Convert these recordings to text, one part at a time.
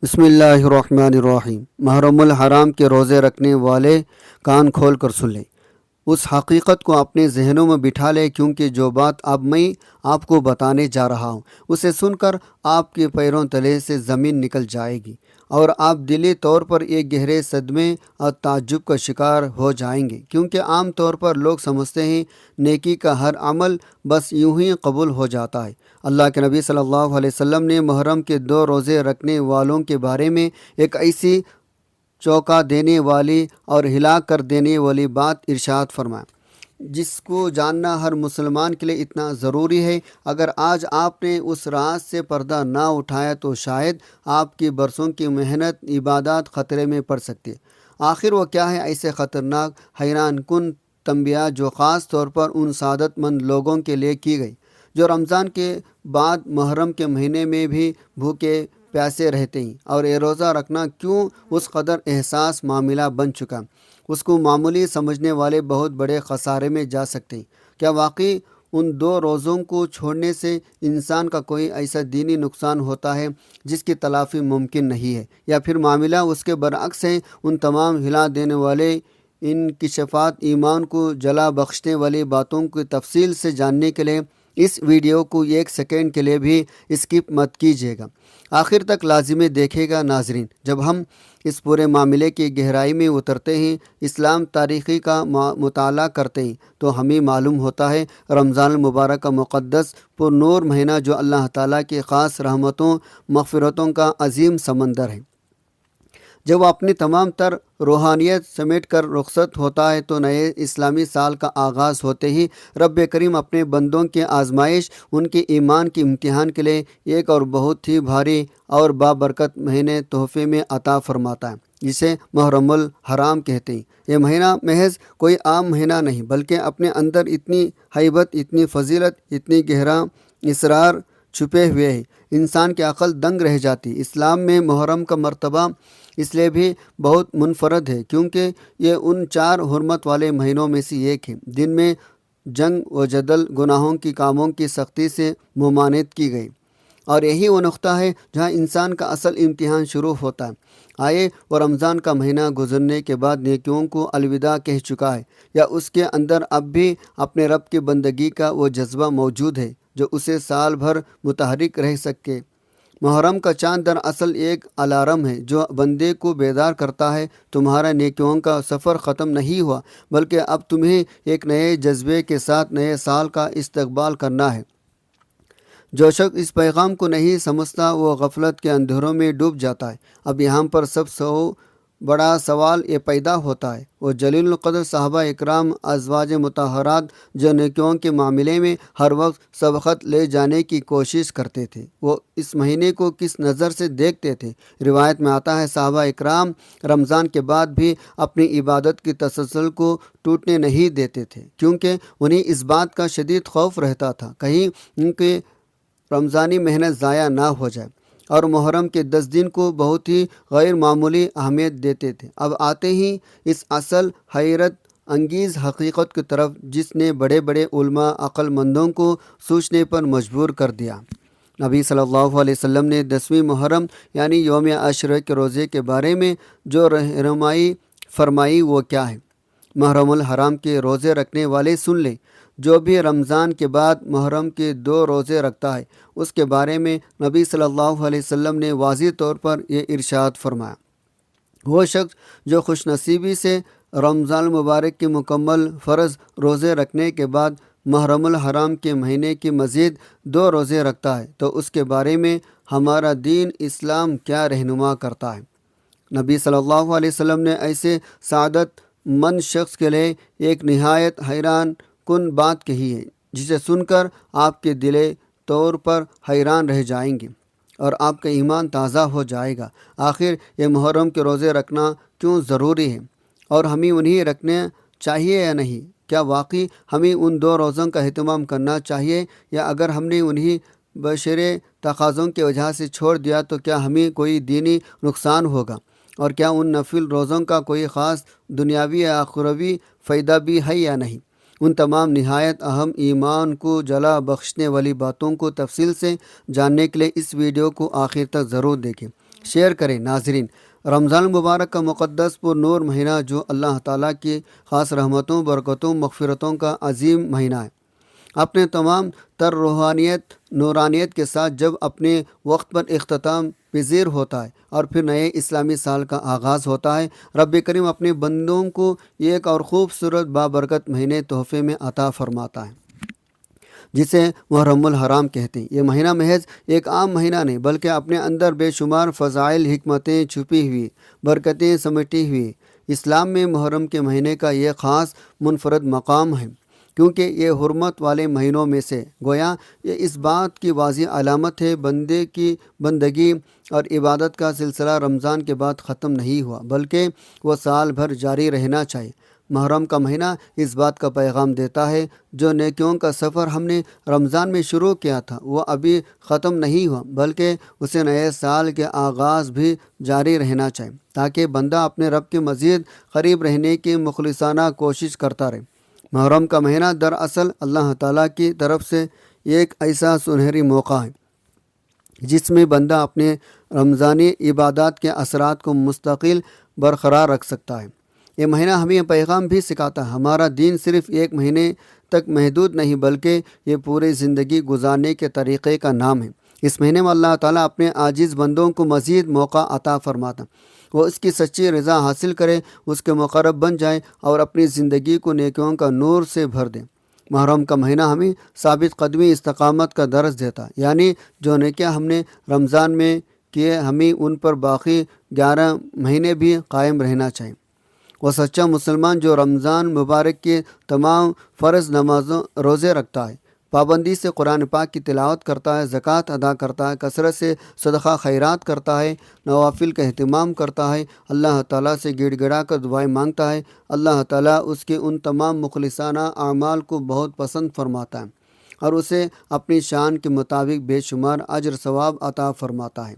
بسم اللہ الرحمن الرحیم۔ محرم الحرام کے روزے رکھنے والے کان کھول کر سن لیں، اس حقیقت کو اپنے ذہنوں میں بٹھا لیں، کیونکہ جو بات اب میں آپ کو بتانے جا رہا ہوں اسے سن کر آپ کے پیروں تلے سے زمین نکل جائے گی اور آپ دلی طور پر ایک گہرے صدمے اور تعجب کا شکار ہو جائیں گے، کیونکہ عام طور پر لوگ سمجھتے ہیں نیکی کا ہر عمل بس یوں ہی قبول ہو جاتا ہے۔ اللہ کے نبی صلی اللہ علیہ وسلم نے محرم کے 2 روزے رکھنے والوں کے بارے میں ایک ایسی چونکا دینے والی اور ہلاک کر دینے والی بات ارشاد فرمایا جس کو جاننا ہر مسلمان کے لیے اتنا ضروری ہے۔ اگر آج آپ نے اس راز سے پردہ نہ اٹھایا تو شاید آپ کی برسوں کی محنت عبادات خطرے میں پڑ سکتی ہے۔ آخر وہ کیا ہے ایسے خطرناک حیران کن تنبیہ جو خاص طور پر ان سعادت مند لوگوں کے لیے کی گئی جو رمضان کے بعد محرم کے مہینے میں بھی بھوکے پیاسے رہتے ہیں، اور یہ روزہ رکھنا کیوں اس قدر احساس معاملہ بن چکا، اس کو معمولی سمجھنے والے بہت بڑے خسارے میں جا سکتے ہیں۔ کیا واقعی ان 2 روزوں کو چھوڑنے سے انسان کا کوئی ایسا دینی نقصان ہوتا ہے جس کی تلافی ممکن نہیں ہے، یا پھر معاملہ اس کے برعکس ہے؟ ان تمام ہلا دینے والے انکشافات، ایمان کو جلا بخشنے والی باتوں کی تفصیل سے جاننے کے لیے اس ویڈیو کو 1 سیکنڈ کے لیے بھی اسکپ مت کیجیے گا، آخر تک لازمی دیکھے گا۔ ناظرین، جب ہم اس پورے معاملے کی گہرائی میں اترتے ہیں، اسلام تاریخی کا مطالعہ کرتے ہیں، تو ہمیں معلوم ہوتا ہے رمضان المبارک کا مقدس پر نور مہینہ جو اللہ تعالیٰ کی خاص رحمتوں مغفرتوں کا عظیم سمندر ہے، جب وہ اپنی تمام تر روحانیت سمیٹ کر رخصت ہوتا ہے تو نئے اسلامی سال کا آغاز ہوتے ہی رب کریم اپنے بندوں کی آزمائش، ان کے ایمان کی امتحان کے لیے ایک اور بہت ہی بھاری اور بابرکت مہینے تحفے میں عطا فرماتا ہے، جسے محرم الحرام کہتے ہیں۔ یہ مہینہ محض کوئی عام مہینہ نہیں، بلکہ اپنے اندر اتنی ہیبت، اتنی فضیلت، اتنی گہرا اسرار چھپے ہوئے ہے، انسان کی عقل دنگ رہ جاتی۔ اسلام میں محرم کا مرتبہ اس لیے بھی بہت منفرد ہے کیونکہ یہ ان 4 حرمت والے مہینوں میں سے ایک ہے جن میں جنگ و جدل، گناہوں کی کاموں کی سختی سے ممانعت کی گئی، اور یہی وہ نقطہ ہے جہاں انسان کا اصل امتحان شروع ہوتا ہے۔ آئے وہ رمضان کا مہینہ گزرنے کے بعد نیکیوں کو الوداع کہہ چکا ہے، یا اس کے اندر اب بھی اپنے رب کی بندگی کا وہ جذبہ موجود ہے جو اسے سال بھر متحرک رہ سکے۔ محرم کا چاند دراصل ایک الارم ہے جو بندے کو بیدار کرتا ہے، تمہارا نیکیوں کا سفر ختم نہیں ہوا، بلکہ اب تمہیں ایک نئے جذبے کے ساتھ نئے سال کا استقبال کرنا ہے۔ جو شخص اس پیغام کو نہیں سمجھتا وہ غفلت کے اندھیروں میں ڈوب جاتا ہے۔ اب یہاں پر سب سے بڑا سوال یہ پیدا ہوتا ہے، وہ جلیل القدر صحابہ اکرام، ازواج مطہرات جو نیکیوں کے معاملے میں ہر وقت سبقت لے جانے کی کوشش کرتے تھے، وہ اس مہینے کو کس نظر سے دیکھتے تھے؟ روایت میں آتا ہے صحابہ اکرام رمضان کے بعد بھی اپنی عبادت کی تسلسل کو ٹوٹنے نہیں دیتے تھے، کیونکہ انہیں اس بات کا شدید خوف رہتا تھا کہیں ان کی رمضانی محنت ضائع نہ ہو جائے، اور محرم کے 10 دن کو بہت ہی غیر معمولی اہمیت دیتے تھے۔ اب آتے ہی اس اصل حیرت انگیز حقیقت کی طرف جس نے بڑے بڑے علماء، عقل مندوں کو سوچنے پر مجبور کر دیا۔ نبی صلی اللہ علیہ وسلم نے 10ویں محرم یعنی یوم عاشورہ کے روزے کے بارے میں جو رہنمائی فرمائی وہ کیا ہے؟ محرم الحرام کے روزے رکھنے والے سن لیں، جو بھی رمضان کے بعد محرم کے 2 روزے رکھتا ہے اس کے بارے میں نبی صلی اللہ علیہ وسلم نے واضح طور پر یہ ارشاد فرمایا، وہ شخص جو خوش نصیبی سے رمضان المبارک کے مکمل فرض روزے رکھنے کے بعد محرم الحرام کے مہینے کی مزید 2 روزے رکھتا ہے تو اس کے بارے میں ہمارا دین اسلام کیا رہنما کرتا ہے۔ نبی صلی اللہ علیہ وسلم نے ایسے سعادت مند شخص کے لیے ایک نہایت حیران کن بات کہی ہے جسے سن کر آپ کے دلی طور پر حیران رہ جائیں گے اور آپ کا ایمان تازہ ہو جائے گا۔ آخر یہ محرم کے روزے رکھنا کیوں ضروری ہے، اور ہمیں انہیں رکھنا چاہیے یا نہیں؟ کیا واقعی ہمیں ان 2 روزوں کا اہتمام کرنا چاہیے، یا اگر ہم نے انہیں بشرے تقاضوں کی وجہ سے چھوڑ دیا تو کیا ہمیں کوئی دینی نقصان ہوگا، اور کیا ان نفل روزوں کا کوئی خاص دنیاوی یا اخروی فائدہ بھی ہے یا نہیں؟ ان تمام نہایت اہم ایمان کو جلا بخشنے والی باتوں کو تفصیل سے جاننے کے لیے اس ویڈیو کو آخر تک ضرور دیکھیں۔ شیئر کریں۔ ناظرین، رمضان المبارک کا مقدس پر نور مہینہ جو اللہ تعالیٰ کی خاص رحمتوں، برکتوں، مغفرتوں کا عظیم مہینہ ہے، اپنے تمام تر روحانیت، نورانیت کے ساتھ جب اپنے وقت پر اختتام پذیر ہوتا ہے اور پھر نئے اسلامی سال کا آغاز ہوتا ہے، رب کریم اپنے بندوں کو ایک اور خوبصورت بابرکت مہینے تحفے میں عطا فرماتا ہے، جسے محرم الحرام کہتے ہیں۔ یہ مہینہ محض ایک عام مہینہ نہیں، بلکہ اپنے اندر بے شمار فضائل، حکمتیں چھپی ہوئی، برکتیں سمیٹی ہوئی۔ اسلام میں محرم کے مہینے کا یہ خاص منفرد مقام ہے، کیونکہ یہ حرمت والے مہینوں میں سے گویا یہ اس بات کی واضح علامت ہے بندے کی بندگی اور عبادت کا سلسلہ رمضان کے بعد ختم نہیں ہوا، بلکہ وہ سال بھر جاری رہنا چاہیے۔ محرم کا مہینہ اس بات کا پیغام دیتا ہے جو نیکیوں کا سفر ہم نے رمضان میں شروع کیا تھا وہ ابھی ختم نہیں ہوا، بلکہ اسے نئے سال کے آغاز بھی جاری رہنا چاہیے، تاکہ بندہ اپنے رب کے مزید قریب رہنے کی مخلصانہ کوشش کرتا رہے۔ محرم کا مہینہ دراصل اللہ تعالیٰ کی طرف سے ایک ایسا سنہری موقع ہے جس میں بندہ اپنے رمضانی عبادات کے اثرات کو مستقل برقرار رکھ سکتا ہے۔ یہ مہینہ ہمیں یہ پیغام بھی سکھاتا ہے ہمارا دین صرف ایک مہینے تک محدود نہیں، بلکہ یہ پوری زندگی گزارنے کے طریقے کا نام ہے۔ اس مہینے میں اللہ تعالیٰ اپنے عاجز بندوں کو مزید موقع عطا فرماتا ہے وہ اس کی سچی رضا حاصل کرے، اس کے مقرب بن جائے اور اپنی زندگی کو نیکیوں کا نور سے بھر دے۔ محرم کا مہینہ ہمیں ثابت قدمی، استقامت کا درس دیتا ہے، یعنی جو نیکیاں ہم نے رمضان میں کیے ہمیں ان پر باقی 11 مہینے بھی قائم رہنا چاہیے۔ وہ سچا مسلمان جو رمضان مبارک کے تمام فرض نمازوں روزے رکھتا ہے، پابندی سے قرآن پاک کی تلاوت کرتا ہے، زکوٰۃ ادا کرتا ہے، کثرت سے صدقہ خیرات کرتا ہے، نوافل کا اہتمام کرتا ہے، اللہ تعالیٰ سے گڑ گڑا کر دعائیں مانگتا ہے، اللہ تعالیٰ اس کے ان تمام مخلصانہ اعمال کو بہت پسند فرماتا ہے اور اسے اپنی شان کے مطابق بے شمار اجر ثواب عطا فرماتا ہے۔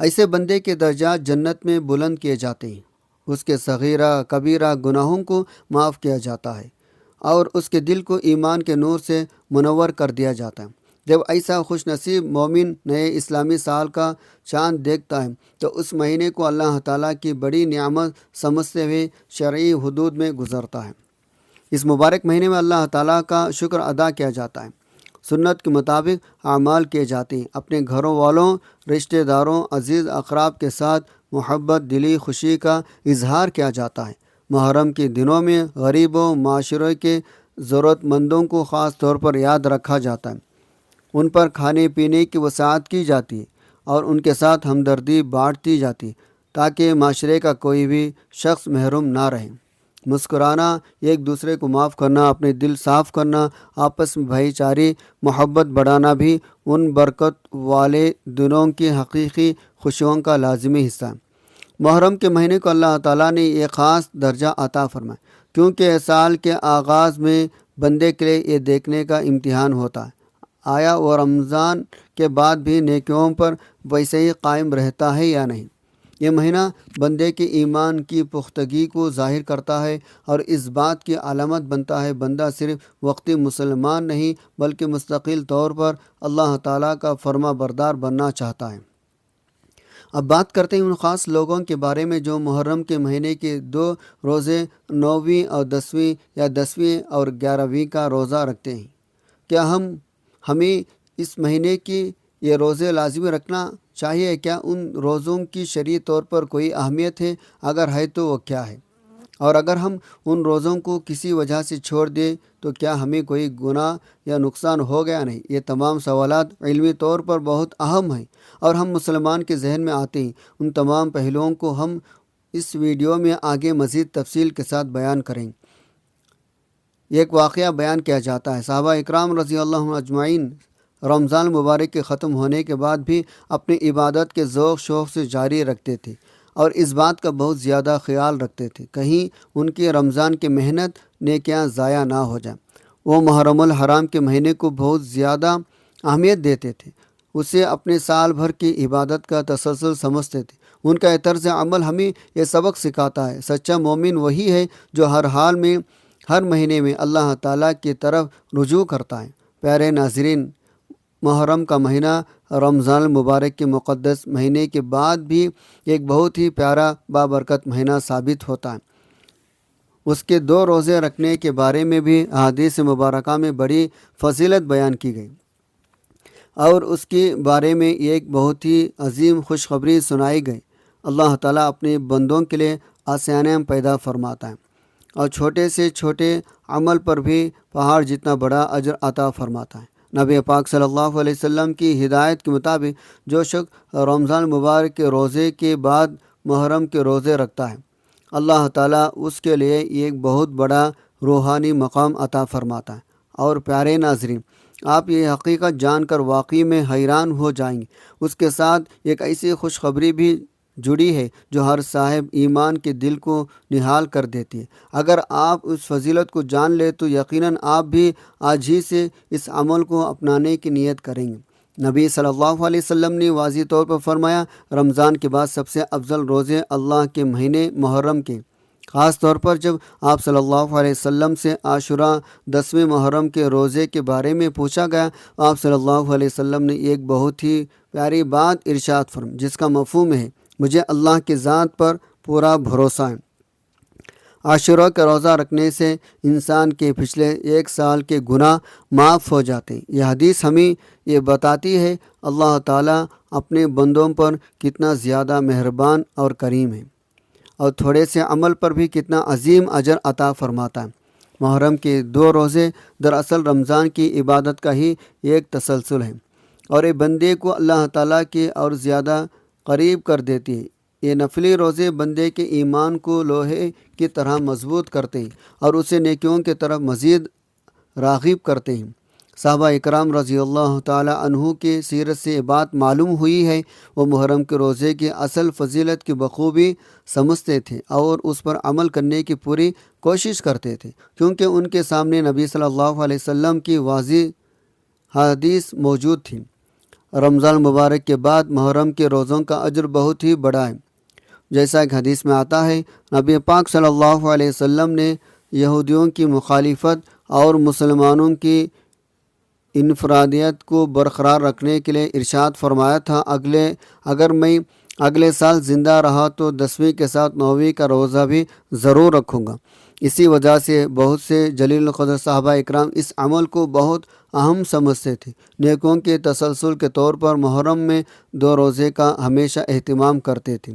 ایسے بندے کے درجات جنت میں بلند کیے جاتے ہیں، اس کے صغیرہ کبیرہ گناہوں کو معاف کیا جاتا ہے اور اس کے دل کو ایمان کے نور سے منور کر دیا جاتا ہے۔ جب ایسا خوش نصیب مومن نئے اسلامی سال کا چاند دیکھتا ہے تو اس مہینے کو اللہ تعالیٰ کی بڑی نعمت سمجھتے ہوئے شرعی حدود میں گزرتا ہے۔ اس مبارک مہینے میں اللہ تعالیٰ کا شکر ادا کیا جاتا ہے، سنت کے مطابق اعمال کیے جاتے ہیں، اپنے گھروں والوں، رشتہ داروں، عزیز اقراب کے ساتھ محبت، دلی خوشی کا اظہار کیا جاتا ہے۔ محرم کے دنوں میں غریبوں، معاشرے کے ضرورت مندوں کو خاص طور پر یاد رکھا جاتا ہے، ان پر کھانے پینے کی وسعت کی جاتی ہے اور ان کے ساتھ ہمدردی بانٹی جاتی ہے تاکہ معاشرے کا کوئی بھی شخص محروم نہ رہے۔ مسکرانا، ایک دوسرے کو معاف کرنا، اپنے دل صاف کرنا، آپس میں بھائی چارے محبت بڑھانا بھی ان برکت والے دنوں کی حقیقی خوشیوں کا لازمی حصہ ہے۔ محرم کے مہینے کو اللہ تعالیٰ نے ایک خاص درجہ عطا فرمایا کیونکہ سال کے آغاز میں بندے کے لیے یہ دیکھنے کا امتحان ہوتا ہے آیا وہ رمضان کے بعد بھی نیکیوں پر ویسے ہی قائم رہتا ہے یا نہیں۔ یہ مہینہ بندے کے ایمان کی پختگی کو ظاہر کرتا ہے اور اس بات کی علامت بنتا ہے بندہ صرف وقتی مسلمان نہیں بلکہ مستقل طور پر اللہ تعالیٰ کا فرما بردار بننا چاہتا ہے۔ اب بات کرتے ہیں ان خاص لوگوں کے بارے میں جو محرم کے مہینے کے 2 روزے 9ویں اور 10ویں یا 10ویں اور 11ویں کا روزہ رکھتے ہیں۔ کیا ہمیں اس مہینے کی یہ روزے لازمی رکھنا چاہیے؟ کیا ان روزوں کی شرعی طور پر کوئی اہمیت ہے؟ اگر ہے تو وہ کیا ہے؟ اور اگر ہم ان روزوں کو کسی وجہ سے چھوڑ دیں تو کیا ہمیں کوئی گناہ یا نقصان ہو گیا نہیں؟ یہ تمام سوالات علمی طور پر بہت اہم ہیں اور ہم مسلمان کے ذہن میں آتے ہیں۔ ان تمام پہلوؤں کو ہم اس ویڈیو میں آگے مزید تفصیل کے ساتھ بیان کریں۔ ایک واقعہ بیان کیا جاتا ہے، صحابہ اکرام رضی اللہ عنہم اجمعین رمضان مبارک کے ختم ہونے کے بعد بھی اپنی عبادت کے ذوق شوق سے جاری رکھتے تھے اور اس بات کا بہت زیادہ خیال رکھتے تھے کہیں ان کی رمضان کی محنت نیکیاں ضائع نہ ہو جائیں۔ وہ محرم الحرام کے مہینے کو بہت زیادہ اہمیت دیتے تھے، اسے اپنے سال بھر کی عبادت کا تسلسل سمجھتے تھے۔ ان کا طرز عمل ہمیں یہ سبق سکھاتا ہے سچا مومن وہی ہے جو ہر حال میں ہر مہینے میں اللہ تعالیٰ کی طرف رجوع کرتا ہے۔ پیارے ناظرین، محرم کا مہینہ رمضان المبارک کے مقدس مہینے کے بعد بھی ایک بہت ہی پیارا بابرکت مہینہ ثابت ہوتا ہے۔ اس کے 2 روزے رکھنے کے بارے میں بھی احادیث مبارکہ میں بڑی فضیلت بیان کی گئی، اور اس کے بارے میں ایک بہت ہی عظیم خوشخبری سنائی گئی۔ اللہ تعالیٰ اپنے بندوں کے لیے آسانیاں پیدا فرماتا ہے، اور چھوٹے سے چھوٹے عمل پر بھی پہاڑ جتنا بڑا اجر عطا فرماتا ہے۔ نبی پاک صلی اللہ علیہ وسلم کی ہدایت کے مطابق جو شخص رمضان مبارک کے روزے کے بعد محرم کے روزے رکھتا ہے، اللہ تعالیٰ اس کے لیے ایک بہت بڑا روحانی مقام عطا فرماتا ہے۔ اور پیارے ناظرین، آپ یہ حقیقت جان کر واقعی میں حیران ہو جائیں گے۔ اس کے ساتھ ایک ایسی خوشخبری بھی جڑی ہے جو ہر صاحب ایمان کے دل کو نہال کر دیتی ہے۔ اگر آپ اس فضیلت کو جان لیں تو یقیناً آپ بھی آج ہی سے اس عمل کو اپنانے کی نیت کریں گے۔ نبی صلی اللہ علیہ وسلم نے واضح طور پر فرمایا، رمضان کے بعد سب سے افضل روزے اللہ کے مہینے محرم کے، خاص طور پر جب آپ صلی اللہ علیہ وسلم سے عاشوراء 10ویں محرم کے روزے کے بارے میں پوچھا گیا، آپ صلی اللہ علیہ وسلم نے ایک بہت ہی پیاری بات ارشاد فرمائی، جس کا مفہوم ہے، مجھے اللہ کی ذات پر پورا بھروسہ ہے۔ عاشوراء کا روزہ رکھنے سے انسان کے پچھلے 1 سال کے گناہ معاف ہو جاتے ہیں۔ یہ حدیث ہمیں یہ بتاتی ہے اللہ تعالیٰ اپنے بندوں پر کتنا زیادہ مہربان اور کریم ہے، اور تھوڑے سے عمل پر بھی کتنا عظیم اجر عطا فرماتا ہے۔ محرم کے 2 روزے دراصل رمضان کی عبادت کا ہی ایک تسلسل ہے، اور یہ بندے کو اللہ تعالیٰ کے اور زیادہ قریب کر دیتی ہے۔ یہ نفلی روزے بندے کے ایمان کو لوہے کی طرح مضبوط کرتے ہیں اور اسے نیکیوں کی طرف مزید راغب کرتے ہیں۔ صحابہ اکرام رضی اللہ تعالیٰ عنہ کی سیرت سے یہ بات معلوم ہوئی ہے، وہ محرم کے روزے کی اصل فضیلت کی بخوبی سمجھتے تھے اور اس پر عمل کرنے کی پوری کوشش کرتے تھے، کیونکہ ان کے سامنے نبی صلی اللہ علیہ وسلم کی واضح حدیث موجود تھی۔ رمضان مبارک کے بعد محرم کے روزوں کا اجر بہت ہی بڑا ہے، جیسا کہ حدیث میں آتا ہے، نبی پاک صلی اللہ علیہ وسلم نے یہودیوں کی مخالفت اور مسلمانوں کی انفرادیت کو برقرار رکھنے کے لیے ارشاد فرمایا تھا، اگر میں اگلے سال زندہ رہا تو 10ویں کے ساتھ 9ویں کا روزہ بھی ضرور رکھوں گا۔ اسی وجہ سے بہت سے جلیل القدر صحابہ اکرام اس عمل کو بہت اہم سمجھتے تھے۔ نیکیوں کے تسلسل کے طور پر محرم میں 2 روزے کا ہمیشہ اہتمام کرتے تھے۔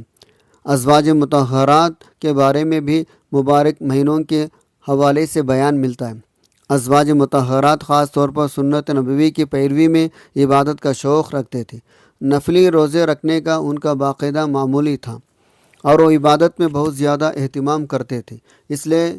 ازواج مطہرات کے بارے میں بھی مبارک مہینوں کے حوالے سے بیان ملتا ہے۔ ازواج مطہرات خاص طور پر سنت نبوی کی پیروی میں عبادت کا شوق رکھتے تھے۔ نفلی روزے رکھنے کا ان کا باقاعدہ معمولی تھا، اور وہ عبادت میں بہت زیادہ اہتمام کرتے تھے۔ اس لیے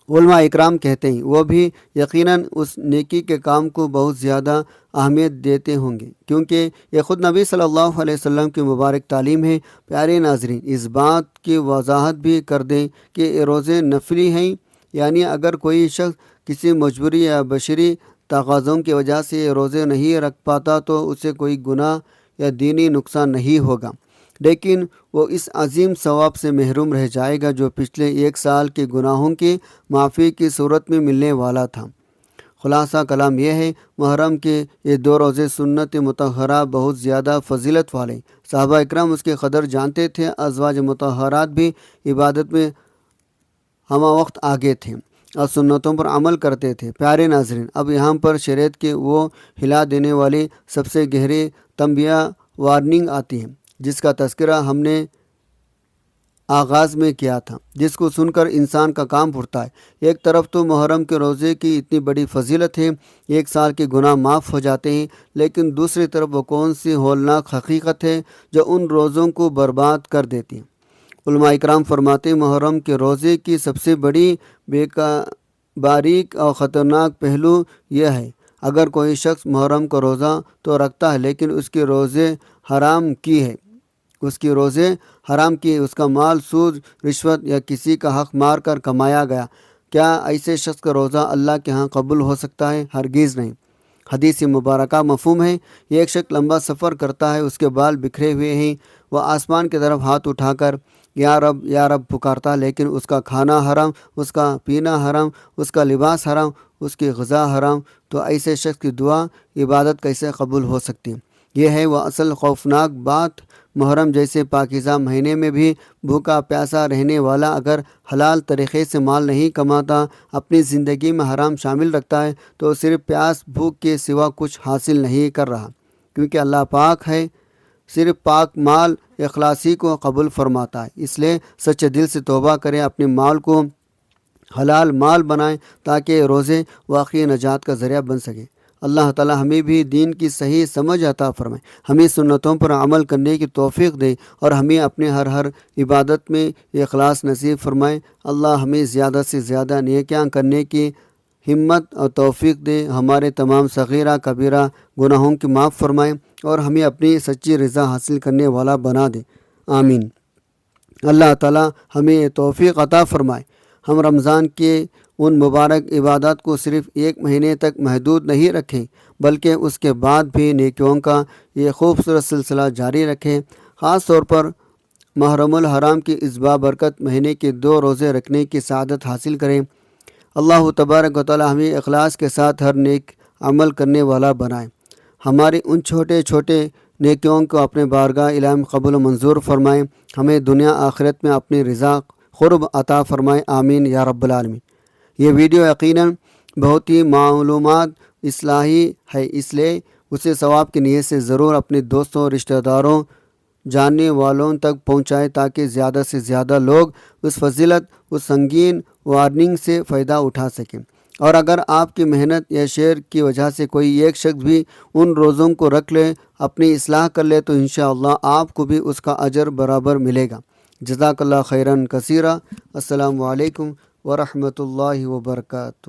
علماء اکرام کہتے ہیں وہ بھی یقیناً اس نیکی کے کام کو بہت زیادہ اہمیت دیتے ہوں گے، کیونکہ یہ خود نبی صلی اللہ علیہ وسلم کی مبارک تعلیم ہے۔ پیارے ناظرین، اس بات کی وضاحت بھی کر دیں کہ یہ روزے نفلی ہیں، یعنی اگر کوئی شخص کسی مجبوری یا بشری تقاضوں کی وجہ سے یہ روزے نہیں رکھ پاتا تو اسے کوئی گناہ یا دینی نقصان نہیں ہوگا، لیکن وہ اس عظیم ثواب سے محروم رہ جائے گا جو پچھلے 1 سال کے گناہوں کی معافی کی صورت میں ملنے والا تھا۔ خلاصہ کلام یہ ہے، محرم کے یہ 2 روزے سنت مطہرہ بہت زیادہ فضیلت والے، صحابہ اکرام اس کے قدر جانتے تھے۔ ازواج مطہرات بھی عبادت میں ہمہ وقت آگے تھے اور سنتوں پر عمل کرتے تھے۔ پیارے ناظرین، اب یہاں پر شریعت کے وہ ہلا دینے والی سب سے گہری تنبیہ وارننگ آتی ہے، جس کا تذکرہ ہم نے آغاز میں کیا تھا، جس کو سن کر انسان کا کام پھرتا ہے۔ ایک طرف تو محرم کے روزے کی اتنی بڑی فضیلت ہے، 1 سال کے گناہ معاف ہو جاتے ہیں، لیکن دوسری طرف وہ کون سی ہولناک حقیقت ہے جو ان روزوں کو برباد کر دیتی ہے۔ علماء اکرام فرماتے ہیں، محرم کے روزے کی سب سے بڑی باریک اور خطرناک پہلو یہ ہے، اگر کوئی شخص محرم کا روزہ تو رکھتا ہے لیکن اس کے روزے حرام کی ہے، اس کا مال سود، رشوت یا کسی کا حق مار کر کمایا گیا، کیا ایسے شخص کا روزہ اللہ کے ہاں قبول ہو سکتا ہے؟ ہرگز نہیں۔ حدیث مبارکہ مفہوم ہے، یہ ایک شخص لمبا سفر کرتا ہے، اس کے بال بکھرے ہوئے ہیں، وہ آسمان کی طرف ہاتھ اٹھا کر یا رب یا رب پکارتا، لیکن اس کا کھانا حرام، اس کا پینا حرام، اس کا لباس حرام، اس کی غذا حرام، تو ایسے شخص کی دعا عبادت کیسے قبول ہو سکتی ہے؟ یہ ہے وہ اصل خوفناک بات۔ محرم جیسے پاکیزہ مہینے میں بھی بھوکا پیاسا رہنے والا اگر حلال طریقے سے مال نہیں کماتا، اپنی زندگی میں حرام شامل رکھتا ہے، تو صرف پیاس بھوک کے سوا کچھ حاصل نہیں کر رہا، کیونکہ اللہ پاک ہے، صرف پاک مال اخلاصی کو قبول فرماتا ہے۔ اس لیے سچے دل سے توبہ کریں، اپنے مال کو حلال مال بنائیں تاکہ روزے واقعی نجات کا ذریعہ بن سکیں۔ اللہ تعالی ہمیں بھی دین کی صحیح سمجھ عطا فرمائے، ہمیں سنتوں پر عمل کرنے کی توفیق دے اور ہمیں اپنے ہر عبادت میں اخلاص نصیب فرمائے۔ اللہ ہمیں زیادہ سے زیادہ نیکیاں کرنے کی ہمت اور توفیق دے، ہمارے تمام صغیرہ کبیرہ گناہوں کی معاف فرمائے اور ہمیں اپنی سچی رضا حاصل کرنے والا بنا دے، آمین۔ اللہ تعالی ہمیں توفیق عطا فرمائے۔ ہم رمضان کے ان مبارک عبادات کو صرف ایک مہینے تک محدود نہیں رکھیں، بلکہ اس کے بعد بھی نیکیوں کا یہ خوبصورت سلسلہ جاری رکھیں۔ خاص طور پر محرم الحرام کے اس بابرکت مہینے کے 2 روزے رکھنے کی سعادت حاصل کریں۔ اللہ تبارک و تعالی ہمیں اخلاص کے ساتھ ہر نیک عمل کرنے والا بنائے، ہماری ان چھوٹے چھوٹے نیکیوں کو اپنے بارگاہ الہی میں قبول و منظور فرمائیں، ہمیں دنیا آخرت میں اپنی رضا قرب عطا فرمائے، آمین یا رب العالمین۔ یہ ویڈیو یقیناً بہت ہی معلومات اصلاحی ہے، اس لیے اسے ثواب کی نیت سے ضرور اپنے دوستوں، رشتہ داروں، جاننے والوں تک پہنچائے تاکہ زیادہ سے زیادہ لوگ اس فضیلت، اس سنگین وارننگ سے فائدہ اٹھا سکیں۔ اور اگر آپ کی محنت یا شیئر کی وجہ سے کوئی ایک شخص بھی ان روزوں کو رکھ لے، اپنی اصلاح کر لے، تو انشاءاللہ آپ کو بھی اس کا اجر برابر ملے گا۔ جزاک اللہ خیراً کثیرا۔ السلام علیکم ورحمۃ اللہ وبرکاتہ۔